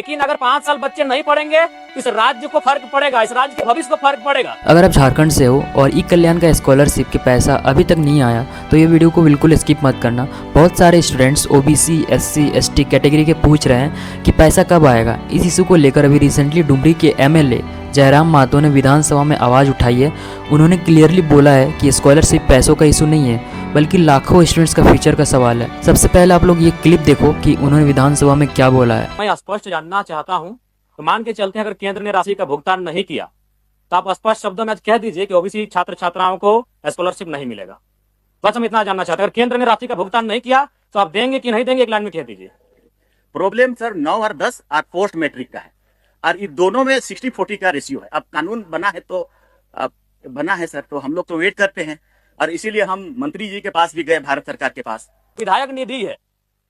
लेकिन अगर 5 साल बच्चे नहीं पढ़ेंगे तो इस राज्य को फर्क पड़ेगा, इस राज्य के भविष्य को फर्क पड़ेगा। अगर आप झारखंड से हो और ई कल्याण का स्कॉलरशिप के पैसा अभी तक नहीं आया तो ये वीडियो को बिल्कुल स्किप मत करना। बहुत सारे students OBC, SC, ST category के पूछ रहे हैं कि पैसा कब आएगा। इस इशू को लेकर अभी रिसेंटली डुमरी के एमएलए जयराम मातो ने विधानसभा में आवाज़ उठाई है। उन्होंने क्लियरली बोला है कि स्कॉलरशिप पैसों का इशू नहीं है बल्कि लाखों स्टूडेंट्स का फ्यूचर का सवाल है। सबसे पहले आप लोग ये क्लिप देखो कि उन्होंने विधानसभा में क्या बोला है। मैं स्पष्ट जानना चाहता हूं, तो मान के चलते हैं अगर केंद्र ने राशि का भुगतान नहीं किया तो आप स्पष्ट शब्दों में कह दीजिए कि ओबीसी छात्र छात्राओं को स्कॉलरशिप नहीं मिलेगा। बस हम इतना जानना चाहते हैं, अगर केंद्र ने राशि का भुगतान नहीं किया तो आप देंगे कि नहीं देंगे, एक लाइन में कह दीजिए। प्रॉब्लम सर 9 और 10 और पोस्ट मैट्रिक का है और ये दोनों में 60-40 का रेशियो है। अब कानून बना है तो बना है सर, तो हम लोग तो वेट करते हैं और इसीलिए हम मंत्री जी के पास भी गए, भारत सरकार के पास। विधायक निधि है,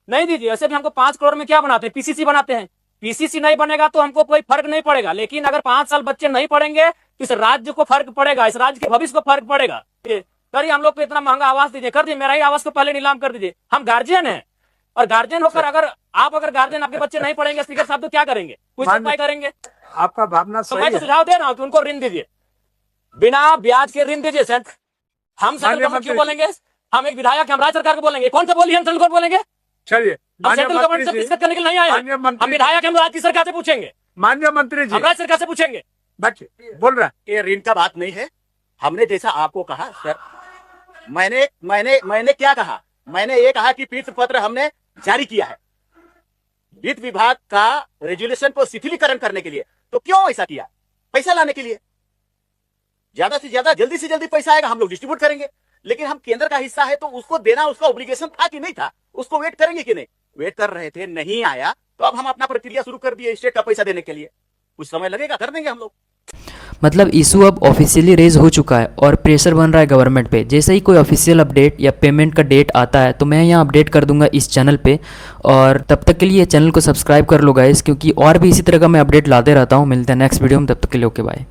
नहीं दीजिए। ऐसे भी हमको 5 करोड़ में क्या बनाते हैं, पीसीसी बनाते हैं। पीसीसी नहीं बनेगा तो हमको कोई फर्क नहीं पड़ेगा, लेकिन अगर 5 साल बच्चे नहीं पढ़ेंगे तो इस राज्य को फर्क पड़ेगा, इस राज्य के भविष्य को फर्क पड़ेगा। करिए, हम लोग को इतना महंगा आवास दीजिए, कर दीजिए, मेरा ही आवास को पहले नीलाम कर दीजिए। हम गार्जियन हैं और गार्जियन होकर अगर गार्जियन आपके बच्चे नहीं पढ़ेंगे स्पीकर साहब तो क्या करेंगे, कुछ उपाय करेंगे। आपका भावना तो सही मैं तो है। सुझाव दे रहा हूँ कि उनको ऋण दीजिए, बिना ब्याज के ऋण दीजिए। सेंट्रल हम सेंट्रल गवर्नमेंट क्यों बोलेंगे, हम एक विधायक, हम राज्य सरकार को बोलेंगे। कौन सा बोलिए, हम सेंट्रल गवर्नमेंट बोलेंगे। चलिए, हम सेंट्रल गवर्नमेंट से डिस्कस करने के लिए नहीं आए माननीय हैं। मंत्री हम विधायक, हम राज्य सरकार से पूछेंगे, माननीय मंत्री जी, हम राज्य सरकार से पूछेंगे। बच्चे बोल रहा है। ये ऋण का बात नहीं है। हमने जैसा आपको कहा सर, मैंने क्या कहा, मैंने ये कहा कि पीठ पत्र हमने जारी किया है वित्त विभाग का रेजुलेशन को शिथिलीकरण करने के लिए। तो क्यों ऐसा किया, पैसा लाने के लिए। ज्यादा से ज्यादा जल्दी से जल्दी पैसा आएगा, हम लोग डिस्ट्रीब्यूट करेंगे। लेकिन हम केंद्र का हिस्सा है तो उसको देना उसका ऑब्लिगेशन था कि नहीं था, उसको वेट करेंगे कि नहीं। वेट कर रहे थे, नहीं आया तो अब हम अपना प्रक्रिया शुरू कर दिए स्टेट का पैसा देने के लिए। कुछ समय लगेगा, कर देंगे हम लोग। मतलब इशू अब ऑफिशियली रेज हो चुका है और प्रेशर बन रहा है गवर्नमेंट पे। जैसे ही कोई ऑफिशियल अपडेट या पेमेंट का डेट आता है तो मैं यहाँ अपडेट कर दूंगा इस चैनल पे। और तब तक के लिए चैनल को सब्सक्राइब कर लो गाइस, क्योंकि और भी इसी तरह का मैं अपडेट लाते रहता हूँ। मिलते हैं नेक्स्ट वीडियो में, तब तक के लिए ओके बाय।